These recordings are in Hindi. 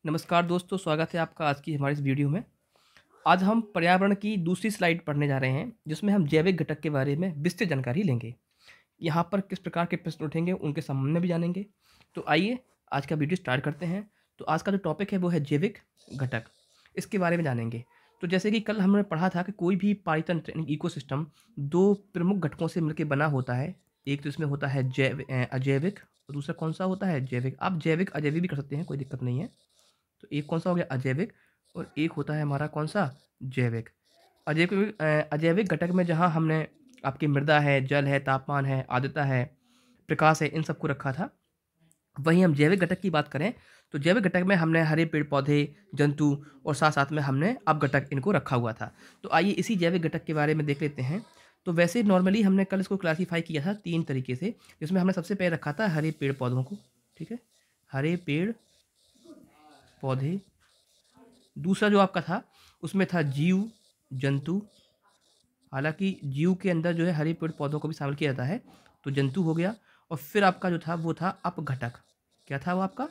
नमस्कार दोस्तों, स्वागत है आपका आज की हमारी इस वीडियो में। आज हम पर्यावरण की दूसरी स्लाइड पढ़ने जा रहे हैं, जिसमें हम जैविक घटक के बारे में विस्तृत जानकारी लेंगे। यहाँ पर किस प्रकार के प्रश्न उठेंगे, उनके संबंध में भी जानेंगे। तो आइए आज का वीडियो स्टार्ट करते हैं। तो आज का जो टॉपिक है वो है जैविक घटक, इसके बारे में जानेंगे। तो जैसे कि कल हमने पढ़ा था कि कोई भी पारितंत्र यानी इकोसिस्टम दो प्रमुख घटकों से मिलकर बना होता है। एक तो इसमें होता है अजैविक, और दूसरा कौन सा होता है? जैविक। आप जैविक अजैविक भी कर सकते हैं, कोई दिक्कत नहीं है। तो एक कौन सा हो गया? अजैविक। और एक होता है हमारा कौन सा? जैविक। अजैविक घटक में जहाँ हमने आपकी मृदा है, जल है, तापमान है, आर्द्रता है, प्रकाश है, इन सबको रखा था। वहीं हम जैविक घटक की बात करें तो जैविक घटक में हमने हरे पेड़ पौधे, जंतु और साथ साथ में हमने अपघटक इनको रखा हुआ था। तो आइए इसी जैविक घटक के बारे में देख लेते हैं। तो वैसे नॉर्मली हमने कल इसको क्लासीफाई किया था 3 तरीके से, जिसमें हमने सबसे पहले रखा था हरे पेड़ पौधों को। ठीक है, हरे पेड़ पौधे। दूसरा जो आपका था उसमें था जीव जंतु। हालांकि जीव के अंदर जो है हरे पेड़ पौधों को भी शामिल किया जाता है, तो जंतु हो गया। और फिर आपका जो था वो था अपघटक। क्या था वो आपका?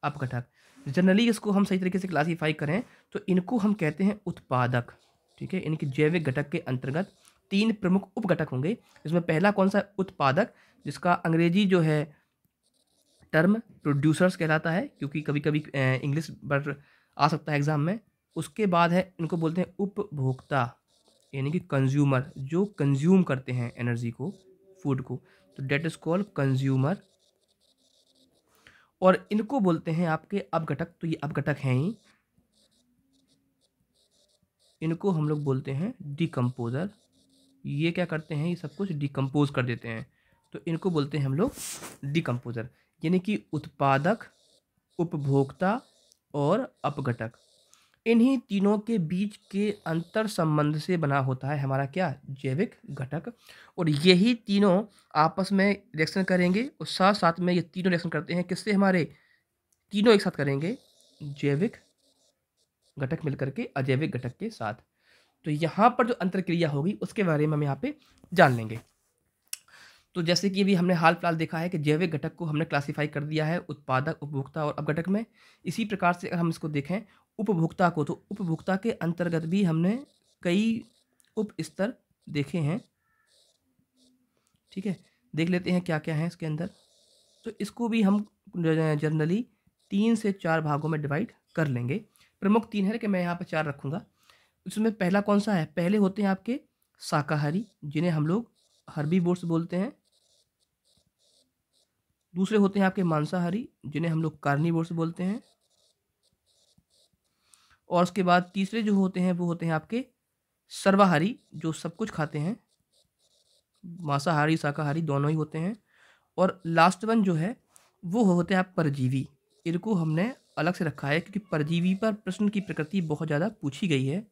अपघटक। जनरली इसको हम सही तरीके से क्लासीफाई करें तो इनको हम कहते हैं उत्पादक। ठीक है, इनके जैविक घटक के अंतर्गत 3 प्रमुख उपघटक होंगे। इसमें पहला कौन सा? उत्पादक, जिसका अंग्रेजी जो है टर्म प्रोड्यूसर्स कहलाता है, क्योंकि कभी कभी इंग्लिश वर्ड आ सकता है एग्जाम में। उसके बाद है इनको बोलते हैं उपभोक्ता, यानी कि कंज्यूमर, जो कंज्यूम करते हैं एनर्जी को, फूड को। तो डेट इज कॉल्ड कंज्यूमर। और इनको बोलते हैं आपके अपघटक। तो ये अपघटक हैं ही, इनको हम लोग बोलते हैं डिकम्पोजर। ये क्या करते हैं? ये सब कुछ डिकम्पोज कर देते हैं, तो इनको बोलते हैं हम लोग डिकम्पोजर। यानी कि उत्पादक, उपभोक्ता और अपघटक, इन्हीं तीनों के बीच के अंतर संबंध से बना होता है हमारा क्या? जैविक घटक। और यही तीनों आपस में रिएक्शन करेंगे और साथ साथ में ये तीनों रिएक्शन करते हैं किससे? हमारे तीनों एक साथ करेंगे, जैविक घटक मिलकर के अजैविक घटक के साथ। तो यहाँ पर जो अंतर क्रिया होगी उसके बारे में हम यहाँ पे जान लेंगे। तो जैसे कि अभी हमने हाल फिलहाल देखा है कि जैविक घटक को हमने क्लासीफाई कर दिया है उत्पादक, उपभोक्ता और अपघटक में। इसी प्रकार से अगर हम इसको देखें उपभोक्ता को, तो उपभोक्ता के अंतर्गत भी हमने कई उप स्तर देखे हैं। ठीक है, देख लेते हैं क्या क्या है इसके अंदर। तो इसको भी हम जनरली 3 से 4 भागों में डिवाइड कर लेंगे। प्रमुख 3 है कि मैं यहाँ पर 4 रखूँगा। उसमें पहला कौन सा है? पहले होते हैं आपके शाकाहारी, जिन्हें हम लोग हर्बीवोर्स बोलते हैं। दूसरे होते हैं आपके मांसाहारी, जिन्हें हम लोग कार्निवोर्स बोलते हैं। और उसके बाद तीसरे जो होते हैं वो होते हैं आपके सर्वाहारी, जो सब कुछ खाते हैं, मांसाहारी शाकाहारी दोनों ही होते हैं। और लास्ट वन जो है वो होते हैं आप परजीवी। इनको हमने अलग से रखा है क्योंकि परजीवी पर प्रश्न की प्रकृति बहुत ज़्यादा पूछी गई है,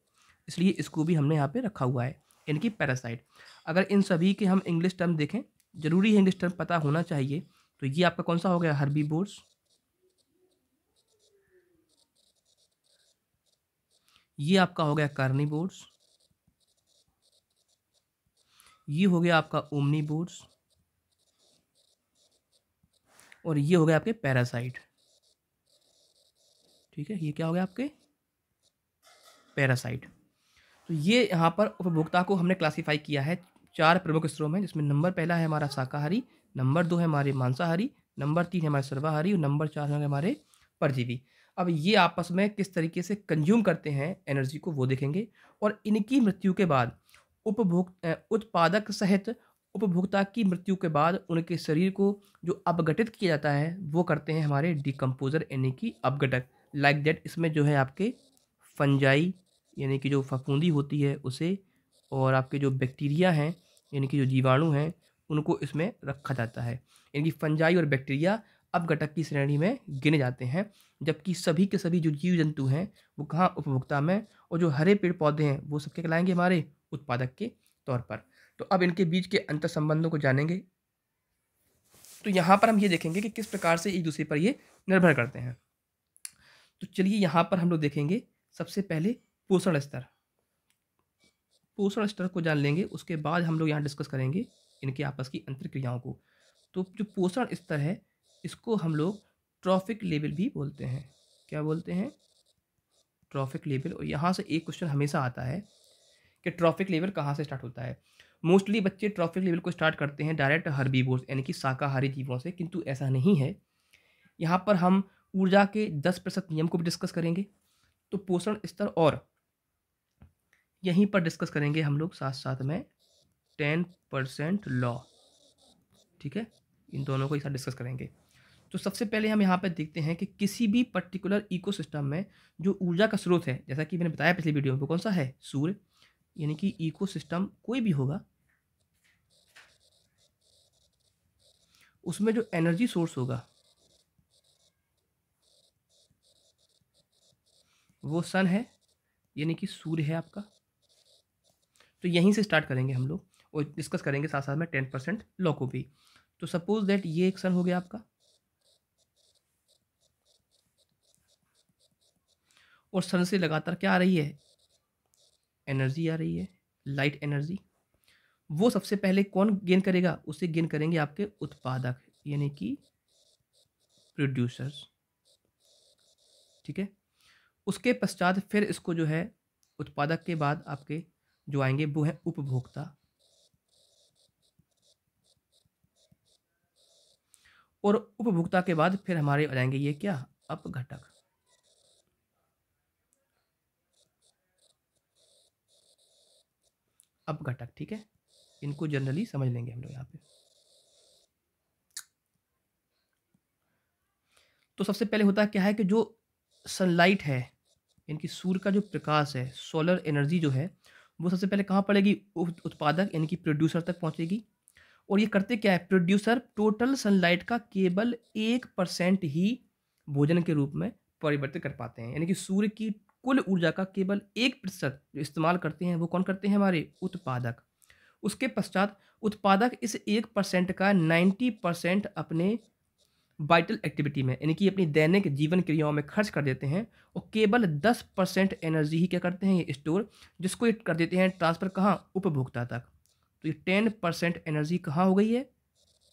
इसलिए इसको भी हमने यहाँ पे रखा हुआ है, इनकी पैरासाइट। अगर इन सभी के हम इंग्लिश टर्म देखें, जरूरी है इंग्लिश टर्म पता होना चाहिए। तो ये आपका कौन सा हो गया? हर्बीवोर्स। ये आपका हो गया कार्निवोर्स। ये हो गया आपका ओमनीवोर्स। और ये हो गया आपके पैरासाइट। ठीक है, ये क्या हो गया आपके? पैरासाइट। तो ये यहाँ पर उपभोक्ता को हमने क्लासीफाई किया है 4 प्रमुख स्तरों में, जिसमें नंबर पहला है हमारा शाकाहारी, नंबर 2 है हमारे मांसाहारी, नंबर 3 है हमारे सर्वाहारी और नंबर 4 है हमारे परजीवी। अब ये आपस में किस तरीके से कंज्यूम करते हैं एनर्जी को वो देखेंगे। और इनकी मृत्यु के बाद उत्पादक सहित उपभोक्ता की मृत्यु के बाद उनके शरीर को जो अपघटित किया जाता है वो करते हैं हमारे डिकम्पोजर, यानी कि अपघटक। लाइक दैट इसमें जो है आपके फंजाई, यानी कि जो फफूंदी होती है उसे, और आपके जो बैक्टीरिया हैं यानी कि जो जीवाणु हैं उनको इसमें रखा जाता है। यानी कि फंजाई और बैक्टीरिया अपघटक की श्रेणी में गिने जाते हैं, जबकि सभी के सभी जो जीव जंतु हैं वो कहाँ? उपभोक्ता में। और जो हरे पेड़ पौधे हैं वो सबके कहलाएंगे हमारे उत्पादक के तौर पर। तो अब इनके बीच के अंतर संबंधों को जानेंगे। तो यहाँ पर हम ये देखेंगे कि किस प्रकार से एक दूसरे पर ये निर्भर करते हैं। तो चलिए यहाँ पर हम लोग देखेंगे सबसे पहले पोषण स्तर। पोषण स्तर को जान लेंगे, उसके बाद हम लोग यहाँ डिस्कस करेंगे इनके आपस की अंतर्क्रियाओं को। तो जो पोषण स्तर है इसको हम लोग ट्रॉफिक लेवल भी बोलते हैं। क्या बोलते हैं, ट्रॉफिक लेवल। और यहाँ से एक क्वेश्चन हमेशा आता है कि ट्रॉफिक लेवल कहाँ से स्टार्ट होता है। मोस्टली बच्चे ट्रॉफिक लेवल को स्टार्ट करते हैं डायरेक्ट हर्बीवोर्स यानी कि शाकाहारी जीवों से, किंतु ऐसा नहीं है। यहाँ पर हम ऊर्जा के 10% नियम को भी डिस्कस करेंगे, तो पोषण स्तर, और यहीं पर डिस्कस करेंगे हम लोग साथ साथ में 10% लॉ। ठीक है, इन दोनों को एक साथ डिस्कस करेंगे। तो सबसे पहले हम यहाँ पे देखते हैं कि किसी भी पर्टिकुलर इकोसिस्टम में जो ऊर्जा का स्रोत है, जैसा कि मैंने बताया पिछली वीडियो में, वो कौन सा है, सूर्य। यानी कि इकोसिस्टम कोई भी होगा, उसमें जो एनर्जी सोर्स होगा वो सन है, यानी कि सूर्य है आपका। तो यहीं से स्टार्ट करेंगे हम लोग और डिस्कस करेंगे साथ साथ में 10% लॉ को भी। तो सपोज दैट ये एक सन हो गया आपका, और सन से लगातार क्या आ रही है, एनर्जी आ रही है, लाइट एनर्जी। वो सबसे पहले कौन गेन करेगा, उसे गेन करेंगे आपके उत्पादक, यानी कि प्रोड्यूसर्स। ठीक है, उसके पश्चात फिर इसको जो है, उत्पादक के बाद आपके जो आएंगे वो है उपभोक्ता, और उपभोक्ता के बाद फिर हमारे आ जाएंगे ये क्या, अपघटक। अपघटक, ठीक है, इनको जनरली समझ लेंगे हम लोग यहाँ पे। तो सबसे पहले होता क्या है कि जो सनलाइट है, इनकी सूर्य का जो प्रकाश है, सोलर एनर्जी जो है, वो सबसे पहले कहाँ पड़ेगी, उत्पादक यानी कि प्रोड्यूसर तक पहुँचेगी। और ये करते क्या है, प्रोड्यूसर टोटल सनलाइट का केवल 1% ही भोजन के रूप में परिवर्तित कर पाते हैं। यानी कि सूर्य की कुल ऊर्जा का केवल 1% जो इस्तेमाल करते हैं वो कौन करते हैं, हमारे उत्पादक। उसके पश्चात उत्पादक इस 1% का 90% अपने वाइटल एक्टिविटी में, यानी कि अपनी दैनिक जीवन क्रियाओं में खर्च कर देते हैं, और केवल 10% एनर्जी ही क्या करते हैं, ये स्टोर, जिसको ये कर देते हैं ट्रांसफ़र कहाँ, उपभोक्ता तक। तो ये 10% एनर्जी कहाँ हो गई है,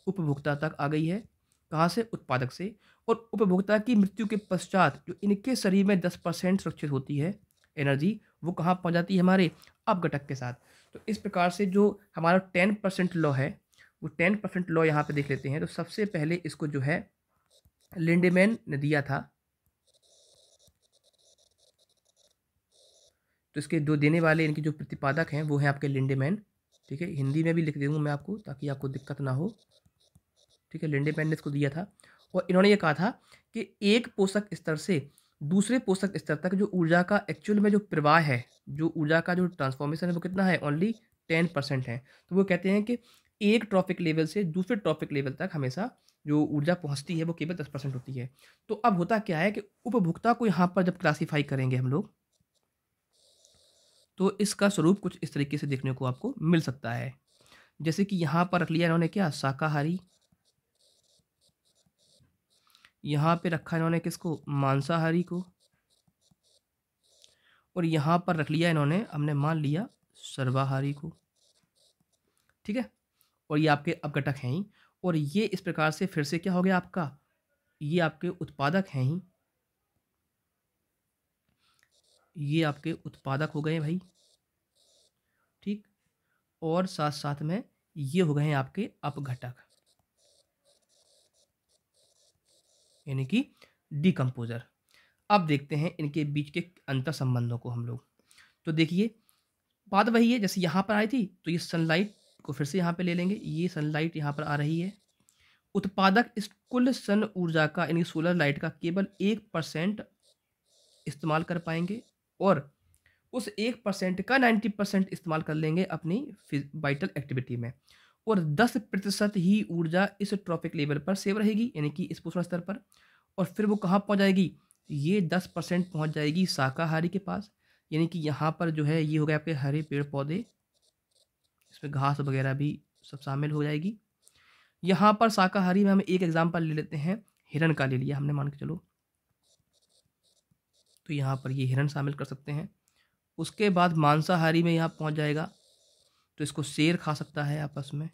उपभोक्ता तक आ गई है। कहाँ से, उत्पादक से। और उपभोक्ता की मृत्यु के पश्चात जो इनके शरीर में 10% सुरक्षित होती है एनर्जी, वो कहाँ पहुँच जाती है, हमारे अपघटक के साथ। तो इस प्रकार से जो हमारा 10% लॉ है, वो 10% लॉ यहाँ पे देख लेते हैं। तो सबसे पहले इसको जो है लिंडेमैन ने दिया था। तो इसके दो देने वाले, इनके जो प्रतिपादक हैं वो हैं आपके लिंडेमैन। ठीक है, हिंदी में भी लिख दूँगा मैं आपको ताकि आपको दिक्कत ना हो। ठीक है, लिंडेमैन ने इसको दिया था, और इन्होंने ये कहा था कि एक पोषक स्तर से दूसरे पोषक स्तर तक जो ऊर्जा का एक्चुअल में जो प्रवाह है, जो ऊर्जा का जो ट्रांसफॉर्मेशन है, वो कितना है, ओनली 10% है। तो वो कहते हैं कि एक ट्रॉफिक लेवल से दूसरे ट्रॉफिक लेवल तक हमेशा जो ऊर्जा पहुंचती है वो केवल 10% होती है। तो अब होता क्या है कि उपभोक्ता को यहाँ पर जब क्लासीफाई करेंगे हम लोग, तो इसका स्वरूप कुछ इस तरीके से देखने को आपको मिल सकता है। जैसे कि यहाँ पर रख लिया इन्होंने क्या, शाकाहारी। यहाँ पे रखा इन्होंने किसको, मांसाहारी को। और यहाँ पर रख लिया इन्होंने, हमने मान लिया सर्वाहारी को। ठीक है, और ये आपके अपघटक हैं ही। और ये इस प्रकार से फिर से क्या हो गया आपका, ये आपके उत्पादक हैं ही, ये आपके उत्पादक हो गए भाई। ठीक, और साथ साथ में ये हो गए हैं आपके अपघटक, यानी कि डिकम्पोजर। अब देखते हैं इनके बीच के अंतर संबंधों को हम लोग। तो देखिए, बात वही है जैसे यहाँ पर आई थी, तो ये सनलाइट को फिर से यहाँ पे ले लेंगे। ये सनलाइट यहाँ पर आ रही है, उत्पादक इस कुल सन ऊर्जा का यानी सोलर लाइट का केवल 1% इस्तेमाल कर पाएंगे, और उस 1% का 90% इस्तेमाल कर लेंगे अपनी वाइटल एक्टिविटी में, और 10% ही ऊर्जा इस ट्रॉफिक लेवल पर सेव रहेगी, यानी कि इस पोषण स्तर पर। और फिर वो कहाँ पहुँच जाएगी, ये 10% पहुँच जाएगी शाकाहारी के पास। यानी कि यहाँ पर जो है ये हो गए आपके हरे पेड़ पौधे, इसमें घास वगैरह भी सब शामिल हो जाएगी। यहाँ पर शाकाहारी में हम एक एग्जांपल ले लेते हैं, हिरन का ले लिया हमने मान के चलो, तो यहाँ पर ये हिरन शामिल कर सकते हैं। उसके बाद मांसाहारी में यहाँ पहुँच जाएगा, तो इसको शेर खा सकता है आपस में।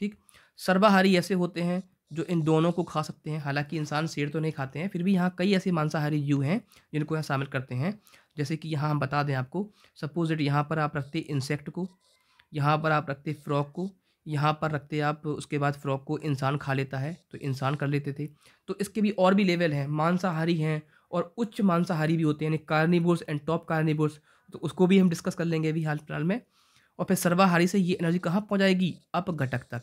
ठीक, सर्वाहारी ऐसे होते हैं जो इन दोनों को खा सकते हैं। हालाँकि इंसान शेर तो नहीं खाते हैं, फिर भी यहाँ कई ऐसे मांसाहारी जीव हैं जिनको यहाँ शामिल करते हैं। जैसे कि यहाँ हम बता दें आपको, सपोज़ दैट यहाँ पर आप रखते इंसेक्ट को, यहाँ पर आप रखते फ्रॉग को, यहाँ पर रखते आप उसके बाद फ्रॉग को इंसान खा लेता है, तो इंसान कर लेते थे। तो इसके भी और भी लेवल हैं, मांसाहारी हैं और उच्च मांसाहारी भी होते हैं, यानी कार्निवोर्स एंड टॉप कार्निवोर्स, तो उसको भी हम डिस्कस कर लेंगे अभी हाल-फिलहाल में। और फिर सर्वाहारी से ये एनर्जी कहाँ पहुँच जाएगी? अपघटक तक।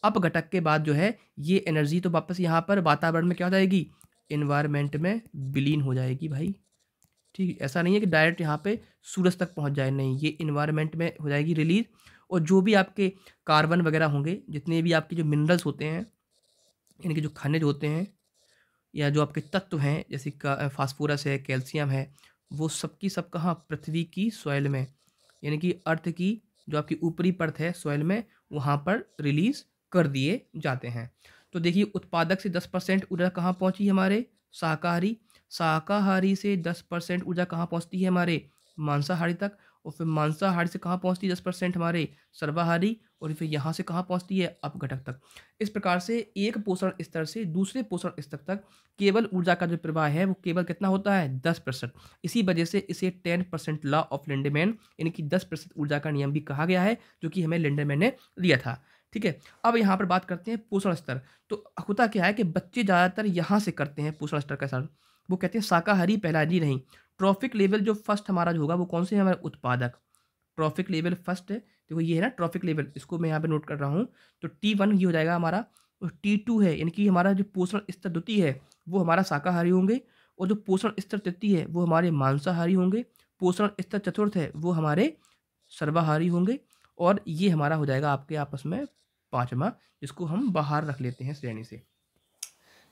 अपघटक के बाद जो है ये एनर्जी तो वापस यहाँ पर वातावरण में क्या हो जाएगी? एनवायरनमेंट में विलीन हो जाएगी भाई। ठीक है? ऐसा नहीं है कि डायरेक्ट यहाँ पे सूरज तक पहुँच जाए, नहीं, ये एनवायरनमेंट में हो जाएगी रिलीज़। और जो भी आपके कार्बन वगैरह होंगे, जितने भी आपके जो मिनरल्स होते हैं, यानी कि जो खनिज होते हैं या जो आपके तत्व हैं, जैसे फास्फोरस है, कैल्शियम है, वो सब की सब कहाँ? पृथ्वी की सॉइल में, यानी कि अर्थ की जो आपकी ऊपरी परत है सॉइल में, वहाँ पर रिलीज़ कर दिए जाते हैं। तो देखिए, उत्पादक से 10% ऊर्जा कहाँ पहुँची हमारे? शाकाहारी। शाकाहारी से 10% ऊर्जा कहाँ पहुँचती है हमारे? मांसाहारी तक। और फिर मांसाहारी से कहाँ पहुँचती है 10% हमारे? सर्वाहारी। और फिर यहाँ से कहाँ पहुँचती है? अपघटक तक। इस प्रकार से एक पोषण स्तर से दूसरे पोषण स्तर तक केवल ऊर्जा का जो प्रवाह है वो केवल कितना होता है? 10%। इसी वजह से इसे 10% लॉ ऑफ लिंडमैन, यानी कि 10% ऊर्जा का नियम भी कहा गया है, जो कि हमें लिंडमैन ने दिया था। ठीक है? अब यहाँ पर बात करते हैं पोषण स्तर। तो होता क्या है कि बच्चे ज़्यादातर यहाँ से करते हैं पोषण स्तर का सर। वो कहते हैं शाकाहारी पहला जी नहीं। ट्रॉफिक लेवल जो फर्स्ट हमारा जो होगा वो कौन से है? हमारे उत्पादक। ट्रॉफिक लेवल फर्स्ट है। देखो ये है ना ट्रॉफिक लेवल, इसको मैं यहाँ पे नोट कर रहा हूँ। तो T1 ये हो जाएगा हमारा, और T2 है, यानी कि हमारा जो पोषण स्तर द्वितीय है वो हमारा शाकाहारी होंगे, और जो पोषण स्तर तृतीय है वो हमारे मांसाहारी होंगे। पोषण स्तर चतुर्थ है वो हमारे सर्वाहारी होंगे, और ये हमारा हो जाएगा आपके आपस में पाँचवा, जिसको हम बाहर रख लेते हैं श्रेणी से।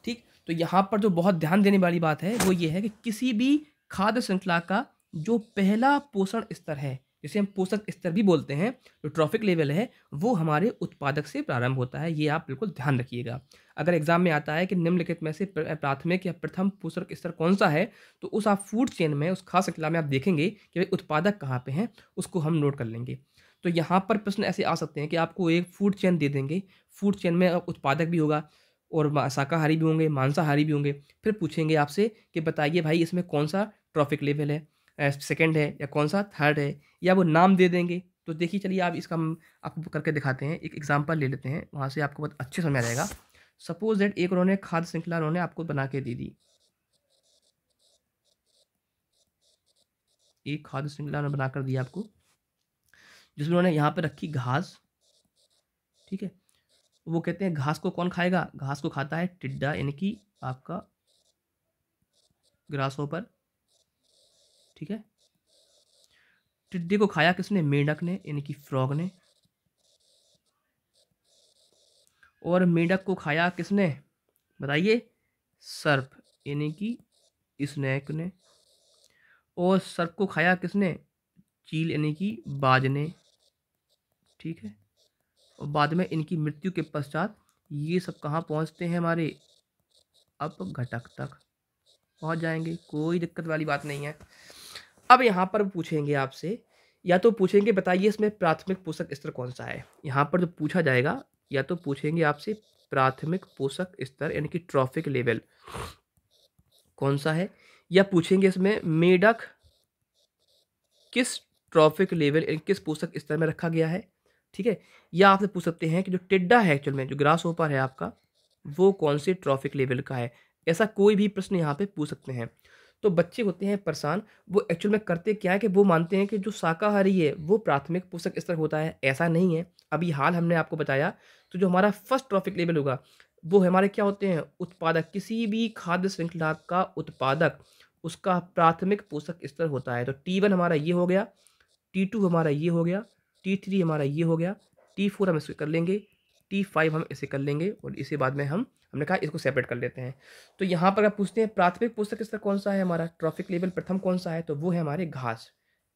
ठीक, तो यहाँ पर जो बहुत ध्यान देने वाली बात है वो ये है कि किसी भी खाद्य श्रृंखला का जो पहला पोषण स्तर है, जिसे हम पोषक स्तर भी बोलते हैं, जो ट्रॉफिक लेवल है, वो हमारे उत्पादक से प्रारंभ होता है। ये आप बिल्कुल ध्यान रखिएगा। अगर एग्जाम में आता है कि निम्नलिखित में से प्राथमिक या प्रथम पोषक स्तर कौन सा है, तो उस आप फूड चेन में, उस खाद्य श्रृंखला में आप देखेंगे कि भाई उत्पादक कहाँ पे हैं, उसको हम नोट कर लेंगे। तो यहाँ पर प्रश्न ऐसे आ सकते हैं कि आपको एक फूड चेन दे देंगे, फूड चेन में उत्पादक भी होगा और शाकाहारी भी होंगे, मांसाहारी भी होंगे। फिर पूछेंगे आपसे कि बताइए भाई इसमें कौन-सा ट्रॉफिक लेवल है, सेकंड है या कौन-सा थर्ड है, या वो नाम दे देंगे। तो देखिए चलिए आप इसका हम आपको करके दिखाते हैं। एक एग्ज़ाम्पल ले लेते हैं, वहाँ से आपको बहुत अच्छे समझ आ जाएगा। सपोज़ दैट एक उन्होंने खाद्य श्रृंखला उन्होंने आपको बना के दे दी। एक खाद्य श्रृंखला उन्होंने बनाकर दी आपको, जिसमें उन्होंने यहाँ पे रखी घास, ठीक है? वो कहते हैं घास को कौन खाएगा? घास को खाता है टिड्डा, यानी कि आपका ग्रासहॉपर, ठीक है? टिड्डे को खाया किसने? मेंढक ने, यानी कि फ्रॉग ने। और मेंढक को खाया किसने? बताइए? सर्प, यानी कि स्नेक ने। और सर्प को खाया किसने? चील, यानी कि बाज ने, ठीक है? और बाद में इनकी मृत्यु के पश्चात ये सब कहाँ पहुँचते हैं हमारे? अपघटक तक पहुँच जाएँगे, कोई दिक्कत वाली बात नहीं है। अब यहाँ पर पूछेंगे आपसे, या तो पूछेंगे बताइए इसमें प्राथमिक पोषक स्तर कौन-सा है? यहाँ पर जो पूछा जाएगा, या तो पूछेंगे आपसे प्राथमिक पोषक स्तर, यानी कि ट्रॉफिक लेवल कौन-सा है? या पूछेंगे इसमें मेढक किस ट्रॉफिक लेवल, यानी किस पोषक स्तर में रखा गया है, ठीक है? या आपसे पूछ सकते हैं कि जो टिड्डा है एक्चुअल में, जो ग्रासहॉपर है आपका, वो कौन से ट्रॉफिक लेवल का है? ऐसा कोई भी प्रश्न यहाँ पे पूछ सकते हैं। तो बच्चे होते हैं परेशान, वो एक्चुअल में करते क्या है कि वो मानते हैं कि जो शाकाहारी है वो प्राथमिक पोषक स्तर होता है, ऐसा नहीं है। अभी हाल हमने आपको बताया, तो जो हमारा फर्स्ट ट्रॉफिक लेवल होगा, वो हमारे क्या होते हैं? उत्पादक। किसी भी खाद्य श्रृंखला का उत्पादक, उसका प्राथमिक पोषक स्तर होता है। तो T1 हमारा ये हो गया, T2 हमारा ये हो गया, T3 हमारा ये हो गया, T4 हम इसे कर लेंगे, T5 हम इसे कर लेंगे, और इसे बाद में हमने कहा इसको सेपरेट कर लेते हैं। तो यहाँ पर आप पूछते हैं प्राथमिक पोषक स्तर कौन-सा है हमारा? ट्रॉफिक लेवल प्रथम कौन-सा है? तो वो है हमारे घास,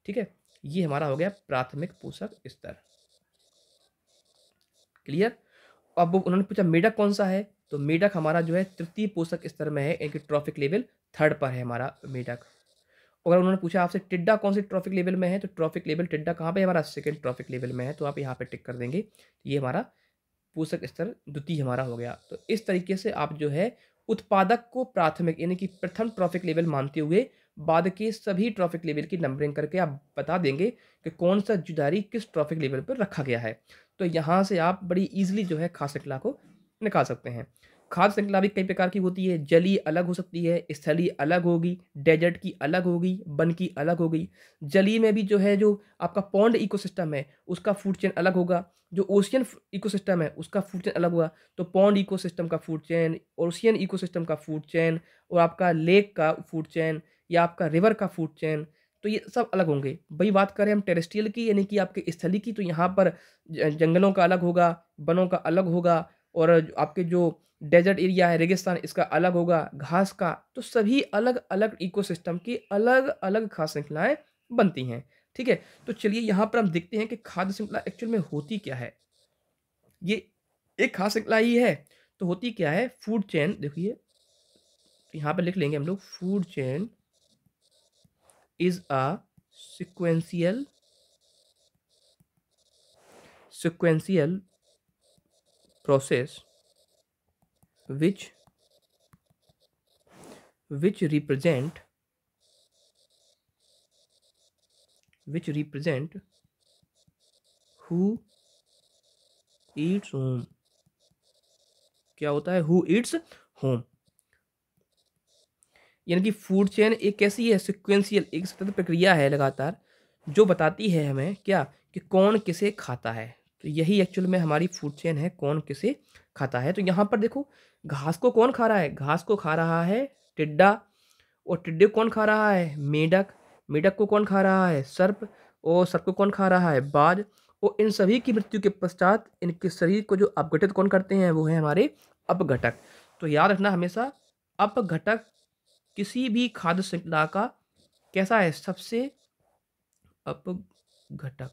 ठीक है? ये हमारा हो गया प्राथमिक पोषक स्तर। क्लियर? अब उन्होंने पूछा मेढक कौन-सा है? तो मेढक हमारा जो है तृतीय पोषक स्तर में है, यानी कि ट्रॉफिक लेवल थर्ड पर है हमारा मेढक। अगर उन्होंने पूछा आपसे टिड्डा कौन से ट्रॉफिक लेवल में है, तो ट्रॉफिक लेवल टिड्डा कहाँ पे है हमारा? सेकंड ट्रॉफिक लेवल में है, तो आप यहाँ पे टिक कर देंगे। ये हमारा पोषक स्तर द्वितीय हमारा हो गया। तो इस तरीके से आप जो है उत्पादक को प्राथमिक यानी कि प्रथम ट्रॉफिक लेवल मानते हुए बाद के सभी ट्रॉफिक लेवल की नंबरिंग करके आप बता देंगे कि कौन-सा जुदारी किस ट्रॉफिक लेवल पर रखा गया है। तो यहाँ से आप बड़ी ईज़िली जो है खाद्य श्रृंखला को निकाल सकते हैं। खाद्य श्रृंखला भी कई प्रकार की होती है, जलीय अलग हो सकती है, स्थलीय अलग होगी, डेज़र्ट की अलग होगी, वन की अलग होगी। जलीय में भी जो है जो आपका पॉन्ड इकोसिस्टम है, उसका फूड चेन अलग होगा। जो ओशियन इकोसिस्टम है, उसका फूड चेन अलग हुआ। तो पॉन्ड इकोसिस्टम का फूड चेन, ओशियन इकोसिस्टम का फूड चेन और आपका लेक का फूड चेन या आपका रिवर का फूड चेन, तो ये सब अलग होंगे। वही बात करें हम टेरेस्ट्रियल की यानी कि आपके स्थलीय की, तो यहाँ पर जंगलों का अलग होगा, वनों का अलग होगा और आपके जो डेज़र्ट एरिया है, रेगिस्तान, इसका अलग होगा, घास का। तो सभी अलग-अलग इकोसिस्टम की अलग-अलग खाद्य श्रृंखलाएँ बनती हैं। ठीक है? तो चलिए यहाँ पर हम देखते हैं कि खाद्य श्रृंखला एक्चुअल में होती क्या है? ये एक खाद्य श्रृंखला ही है, तो होती क्या है? फूड चेन देखिए, यहाँ पे लिख लेंगे हम लोग food chain is a sequential sequential process which which represent who eats whom। क्या होता है? Who Yeats home. यानी कि फूड चेन एक कैसी है? सिक्वेंशियल, एक सतत प्रक्रिया है लगातार, जो बताती है हमें क्या कि कौन किसे खाता है। तो यही एक्चुअल में हमारी फूड चेन है, कौन किसे खाता है। तो यहाँ पर देखो, घास को कौन खा रहा है? घास को खा रहा है टिड्डा। और टिड्डे को कौन खा रहा है? मेढक। मेढक को कौन खा रहा है? सर्प। और सर्प को कौन खा रहा है? बाज। और इन सभी की मृत्यु के पश्चात इनके शरीर को जो अपघटित कौन करते हैं? वो है हमारे अपघटक। तो याद रखना हमेशा, अपघटक किसी भी खाद्य श्रृंखला का कैसा है? सबसे अपघटक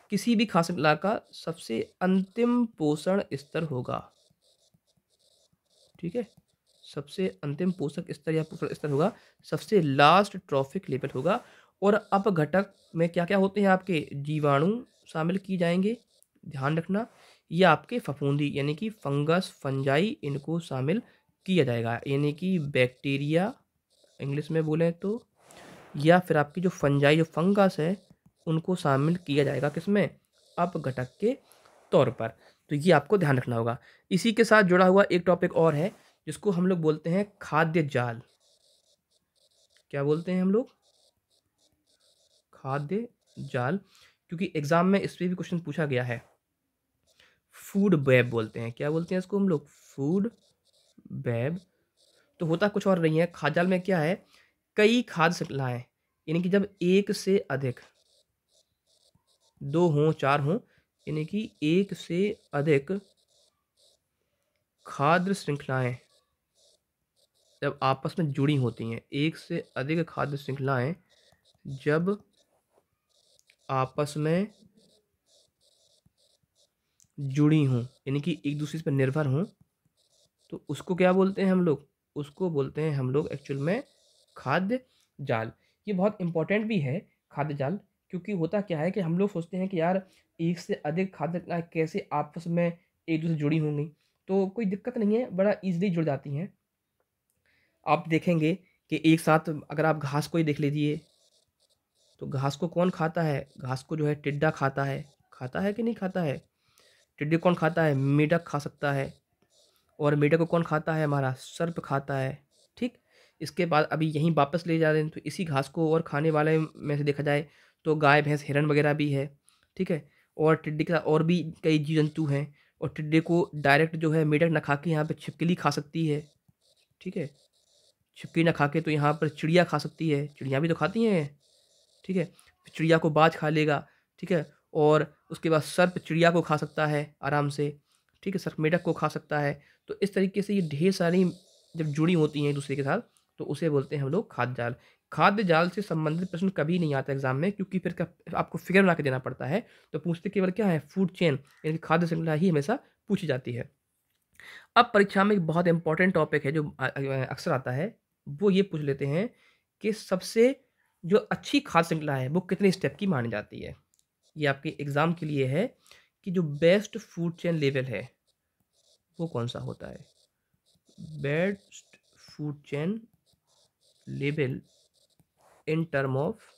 किसी भी खाद्य श्रृंखला का सबसे अंतिम पोषण स्तर होगा। ठीक है? सबसे अंतिम पोषक स्तर या पोषण स्तर होगा, सबसे लास्ट ट्रॉफिक लेवल होगा। और अपघटक में क्या-क्या होते हैं? आपके जीवाणु शामिल किए जाएँगे, ध्यान रखना। ये आपके फफूंदी यानी कि फंगस, फंजाई, इनको शामिल किया जाएगा। यानी कि बैक्टीरिया इंग्लिश में बोलें तो, या फिर आपकी जो फंजाई, जो फंगस है, उनको शामिल किया जाएगा किसमें? अपघटक के तौर पर। तो ये आपको ध्यान रखना होगा। इसी के साथ जुड़ा हुआ एक टॉपिक और है, जिसको हम लोग बोलते हैं खाद्य जाल। क्या बोलते हैं हम लोग? खाद्य जाल। क्योंकि एग्जाम में इस पे भी क्वेश्चन पूछा गया है। फूड वेब बोलते हैं। क्या बोलते हैं इसको हम लोग? Food web. तो होता कुछ और नहीं है। खाद्य जाल में क्या है? कई खाद्य श्रृंखलाएं, यानी कि जब एक से अधिक, 2 हों, 4 हों, यानी कि एक से अधिक खाद्य श्रृंखलाएं जब आपस में जुड़ी होती हैं, एक से अधिक खाद्य श्रृंखलाएं जब आपस में जुड़ी हों, यानी कि एक दूसरे पर निर्भर हों, तो उसको क्या बोलते हैं हम लोग? उसको बोलते हैं हम लोग एक्चुअल में खाद्य जाल। ये बहुत इंपॉर्टेंट भी है खाद्य जाल, क्योंकि होता क्या है कि हम लोग सोचते हैं कि यार एक से अधिक खाद्य श्रृंखलाएं कैसे आपस में एक दूसरे से जुड़ी होंगी। तो कोई दिक्कत नहीं है, बड़ा ईज़िली जुड़ जाती हैं। आप देखेंगे कि एक साथ अगर आप घास को ही देख लीजिए, तो घास को कौन खाता है? घास को जो है टिड्डा खाता है। खाता है कि नहीं खाता है? टिड्डे कौन खाता है? मेढक खा सकता है। और मेढक को कौन खाता है? हमारा सर्प खाता है। ठीक? इसके बाद अभी यहीं वापस ले जा रहे हैं, तो इसी घास को और खाने वाले में से देखा जाए तो गाय, भैंस, हिरन वगैरह भी है। ठीक है? और टिड्डे के साथ और भी कई जीव-जंतु हैं। और टिड्डे को डायरेक्ट जो है मेढक ना खा के यहाँ पे छिपकली खा सकती है। ठीक है? छिपकली ना खा के तो यहाँ पर चिड़िया खा सकती है। चिड़िया भी तो खाती हैं। ठीक है? चिड़िया को बाज खा लेगा। ठीक है? और उसके बाद सर्प चिड़िया को खा सकता है आराम से। ठीक है? सर्प मेढक को खा सकता है। तो इस तरीके से ये ढेर सारी जब जुड़ी होती हैं एक-दूसरे के साथ, तो उसे बोलते हैं हम लोग खाद्य जाल। खाद्य जाल से संबंधित प्रश्न कभी नहीं आता एग्ज़ाम में, क्योंकि फिर आपको फिगर बना के देना पड़ता है। तो पूछते केवल क्या है? फूड चेन, यानी कि खाद्य श्रृंखला ही हमेशा पूछी जाती है। अब परीक्षा में एक बहुत इंपॉर्टेंट टॉपिक है जो अक्सर आता है, वो ये पूछ लेते हैं कि सबसे जो अच्छी खाद्य श्रृंखला है, वो कितने स्टेप की मानी जाती है? ये आपके एग्ज़ाम के लिए है कि जो बेस्ट फूड चेन लेवल है वो कौन सा होता है। Best food chain level in term of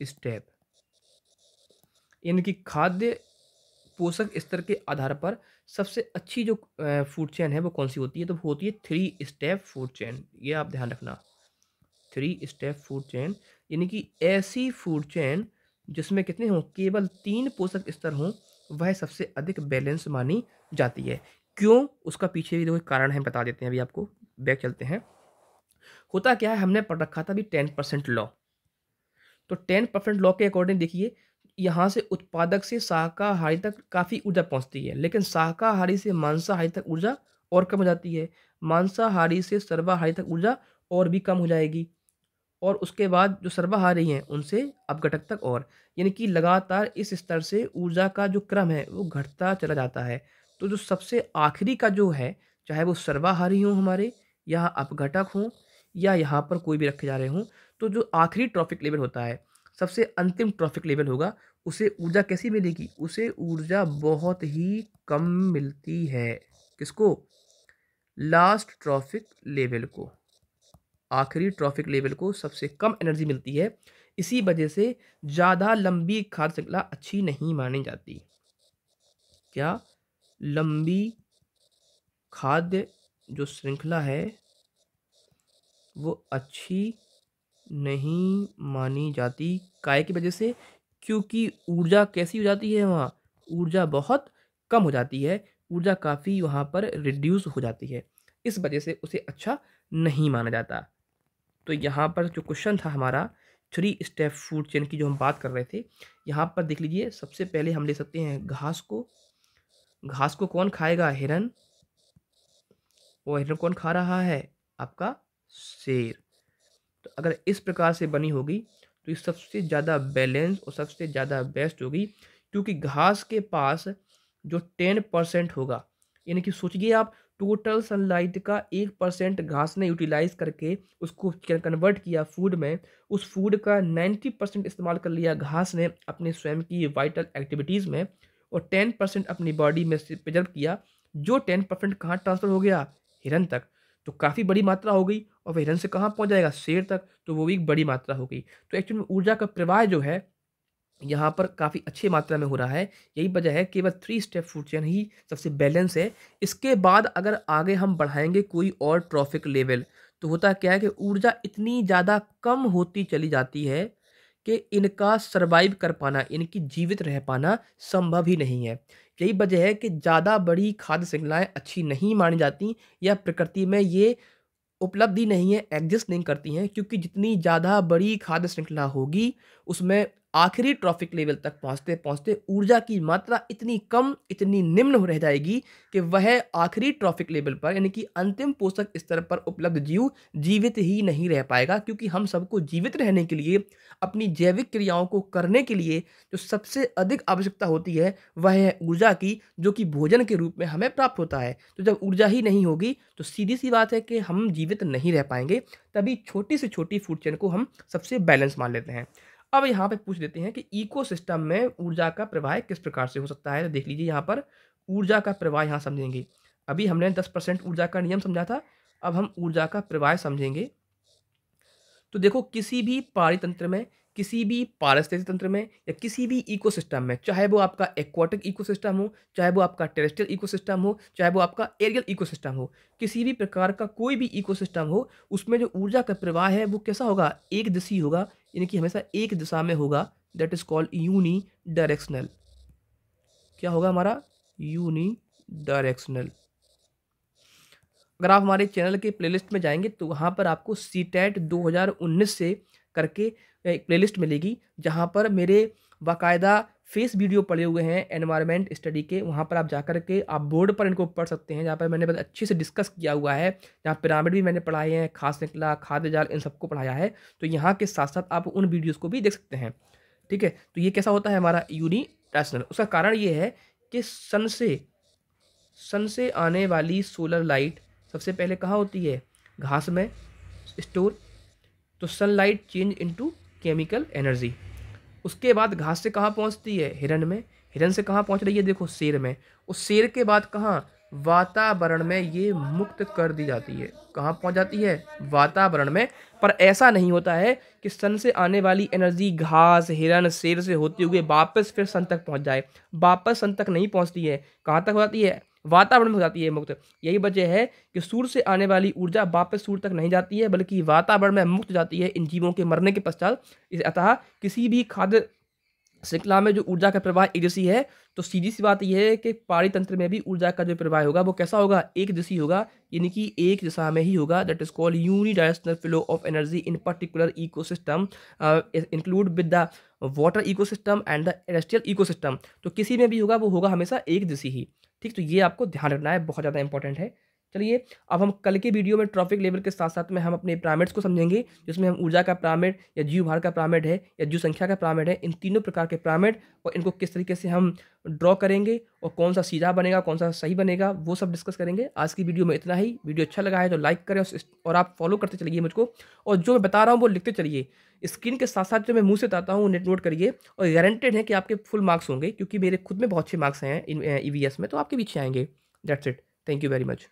step, यानी कि खाद्य पोषक स्तर के आधार पर सबसे अच्छी जो फूड चेन है वो कौन सी होती है, तो वो होती है 3 स्टेप फूड चेन। ये आप ध्यान रखना, 3 स्टेप फूड चेन, यानी कि ऐसी फूड चेन जिसमें कितने हों, केवल 3 पोषक स्तर हों, वह सबसे अधिक बैलेंस मानी जाती है। क्यों, उसका पीछे भी देखो एक कारण है, बता देते हैं अभी आपको। बैक चलते हैं। होता क्या है, हमने पढ़ रखा था अभी 10% लॉ। तो 10% लॉ के अकॉर्डिंग देखिए, यहाँ से उत्पादक से शाकाहारी तक काफ़ी ऊर्जा पहुँचती है, लेकिन शाकाहारी से मांसाहारी तक ऊर्जा और कम हो जाती है। मांसाहारी से सर्वाहारी तक ऊर्जा और भी कम हो जाएगी, और उसके बाद जो सर्वाहारी हैं उनसे अपघटक तक, और यानी कि लगातार इस स्तर से ऊर्जा का जो क्रम है वो घटता चला जाता है। तो जो सबसे आखिरी का जो है, चाहे वो सर्वाहारी हों हमारे, या अपघटक हों, या यहाँ पर कोई भी रखे जा रहे हों, तो जो आखिरी ट्रॉफिक लेवल होता है, सबसे अंतिम ट्रॉफिक लेवल होगा, उसे ऊर्जा कैसी मिलेगी, उसे ऊर्जा बहुत ही कम मिलती है। किसको, लास्ट ट्रॉफिक लेवल को, आखिरी ट्रॉफिक लेवल को सबसे कम एनर्जी मिलती है। इसी वजह से ज़्यादा लंबी खाद्य श्रृंखला अच्छी नहीं मानी जाती। क्या, लंबी खाद्य जो श्रृंखला है वो अच्छी नहीं मानी जाती। काय की वजह से, क्योंकि ऊर्जा कैसी हो जाती है वहाँ, ऊर्जा बहुत कम हो जाती है, ऊर्जा काफ़ी वहाँ पर रिड्यूस हो जाती है, इस वजह से उसे अच्छा नहीं माना जाता। तो यहाँ पर जो क्वेश्चन था हमारा 3 स्टेप फूड चेन की जो हम बात कर रहे थे, यहाँ पर देख लीजिए, सबसे पहले हम ले सकते हैं घास को। घास को कौन खाएगा, हिरन। वो हिरन कौन खा रहा है, आपका शेर। तो अगर इस प्रकार से बनी होगी तो ये सबसे ज़्यादा बैलेंस और सबसे ज़्यादा बेस्ट होगी, क्योंकि घास के पास जो 10% होगा, यानी कि सोचिए आप, टोटल सनलाइट का 1% घास ने यूटिलाइज करके उसको कन्वर्ट किया फूड में, उस फूड का 90% इस्तेमाल कर लिया घास ने अपने स्वयं की वाइटल एक्टिविटीज़ में, और 10% अपनी बॉडी में से प्रिजर्व किया। जो 10% कहाँ ट्रांसफ़र हो गया, हिरन तक, तो काफ़ी बड़ी मात्रा हो गई, और वह हिरन से कहाँ पहुँच जाएगा, शेर तक, तो वो भी एक बड़ी मात्रा हो गई। तो एक्चुअली में ऊर्जा का प्रवाह जो है यहाँ पर काफ़ी अच्छी मात्रा में हो रहा है। यही वजह है, केवल 3 स्टेप फूड चेन ही सबसे बैलेंस है। इसके बाद अगर आगे हम बढ़ाएँगे कोई और ट्रॉफिक लेवल, तो होता क्या है कि ऊर्जा इतनी ज़्यादा कम होती चली जाती है कि इनका सर्वाइव कर पाना, इनकी जीवित रह पाना संभव ही नहीं है। यही वजह है कि ज़्यादा बड़ी खाद्य श्रृंखलाएँ अच्छी नहीं मानी जाती, या प्रकृति में ये उपलब्धि नहीं है, एग्ज़िस्ट नहीं करती हैं, क्योंकि जितनी ज़्यादा बड़ी खाद्य श्रृंखला होगी, उसमें आखिरी ट्रॉफिक लेवल तक पहुँचते-पहुँचते ऊर्जा की मात्रा इतनी कम, इतनी निम्न हो रह जाएगी कि वह आखिरी ट्रॉफिक लेवल पर, यानी कि अंतिम पोषक स्तर पर उपलब्ध जीव जीवित ही नहीं रह पाएगा, क्योंकि हम सबको जीवित रहने के लिए, अपनी जैविक क्रियाओं को करने के लिए जो सबसे अधिक आवश्यकता होती है, वह है ऊर्जा की, जो कि भोजन के रूप में हमें प्राप्त होता है। तो जब ऊर्जा ही नहीं होगी, तो सीधी-सी बात है कि हम जीवित नहीं रह पाएँगे। तभी छोटी से छोटी फूड चेन को हम सबसे बैलेंस मान लेते हैं। अब यहाँ पे पूछ लेते हैं कि इकोसिस्टम में ऊर्जा का प्रवाह किस प्रकार से हो सकता है? तो देख लीजिए, यहाँ पर ऊर्जा का प्रवाह यहाँ समझेंगे। अभी हमने 10% ऊर्जा का नियम समझा था, अब हम ऊर्जा का प्रवाह समझेंगे। तो देखो, किसी भी पारितंत्र में, किसी भी पारिस्थितिक तंत्र में, या किसी भी इकोसिस्टम में, चाहे वो आपका एक्वाटिक इकोसिस्टम हो, चाहे वो आपका टेरेस्ट्रियल इकोसिस्टम हो, चाहे वो आपका एरियल इकोसिस्टम हो, किसी भी प्रकार का कोई भी इकोसिस्टम हो, उसमें जो ऊर्जा का प्रवाह है वो कैसा होगा, एक दिशी होगा, यानी कि हमेशा एक दिशा में होगा। That is called unidirectional. क्या होगा हमारा, यूनी डायरेक्शनल। अगर आप हमारे चैनल के प्लेलिस्ट में जाएंगे तो वहाँ पर आपको सीटेट 2019 से करके एक प्लेलिस्ट मिलेगी, जहाँ पर मेरे बाकायदा फेस वीडियो पड़े हुए हैं एनवायरनमेंट स्टडी के। वहाँ पर आप जाकर के आप बोर्ड पर इनको पढ़ सकते हैं, जहाँ पर मैंने बहुत अच्छे से डिस्कस किया हुआ है, जहाँ पिरामिड भी मैंने पढ़ाए हैं, खास श्रृंखला, खाद्य जाल, इन सबको पढ़ाया है। तो यहाँ के साथ साथ आप उन वीडियोज़ को भी देख सकते हैं। ठीक है, तो ये कैसा होता है हमारा यूनी डायरेक्शनल। उसका कारण ये है कि सन से आने वाली सोलर लाइट सबसे पहले कहाँ होती है, घास में स्टोर। तो sunlight change into chemical energy, उसके बाद घास से कहाँ पहुँचती है, हिरन में। हिरन से कहाँ पहुँच रही है, देखो शेर में, उस शेर के बाद कहाँ, वातावरण में ये मुक्त कर दी जाती है। कहाँ पहुँच जाती है, वातावरण में। पर ऐसा नहीं होता है कि सन से आने वाली एनर्जी घास, हिरन, शेर से होते हुए वापस फिर सन तक पहुँच जाए। वापस सन तक नहीं पहुँचती है, कहाँ तक हो जाती है, वातावरण में हो जाती है मुक्त। यही वजह है कि सूर्य से आने वाली ऊर्जा वापस सूर्य तक नहीं जाती है, बल्कि वातावरण में मुक्त जाती है इन जीवों के मरने के पश्चात। अतः किसी भी खाद्य श्रृंखला में जो ऊर्जा का प्रवाह एक जैसी है, तो सीधी सी बात यह है कि पारी तंत्र में भी ऊर्जा का जो प्रवाह होगा वो कैसा होगा, एक दिशी होगा, यानी कि एक दिशा में ही होगा। That is called unidirectional flow of energy in particular ecosystem, include with the water ecosystem and the terrestrial ecosystem. तो किसी में भी होगा वो होगा हमेशा एक दिशी ही। ठीक, तो ये आपको ध्यान रखना है, बहुत ज़्यादा इंपॉर्टेंट है। चलिए अब हम कल के वीडियो में ट्रॉफिक लेवल के साथ साथ में हम अपने पिरामिड्स को समझेंगे, जिसमें हम ऊर्जा का पिरामिड या जीव भार का पिरामिड है या जीव संख्या का पिरामिड है, इन तीनों प्रकार के पिरामिड और इनको किस तरीके से हम ड्रॉ करेंगे और कौन सा सीधा बनेगा कौन सा सही बनेगा वो सब डिस्कस करेंगे। आज की वीडियो में इतना ही। वीडियो अच्छा लगा है तो लाइक करें और आप फॉलो करते चलिए मुझको, और जो मैं बता रहा हूँ वो लिखते चलिए। स्क्रीन के साथ साथ जो मैं मुंह से बताता हूँ नेट नोट करिए, और गारंटेड है कि आपके फुल मार्क्स होंगे, क्योंकि मेरे खुद में बहुत अच्छे मार्क्स हैं इन EVS में, तो आपके पीछे आएंगे। That's it, thank you very much.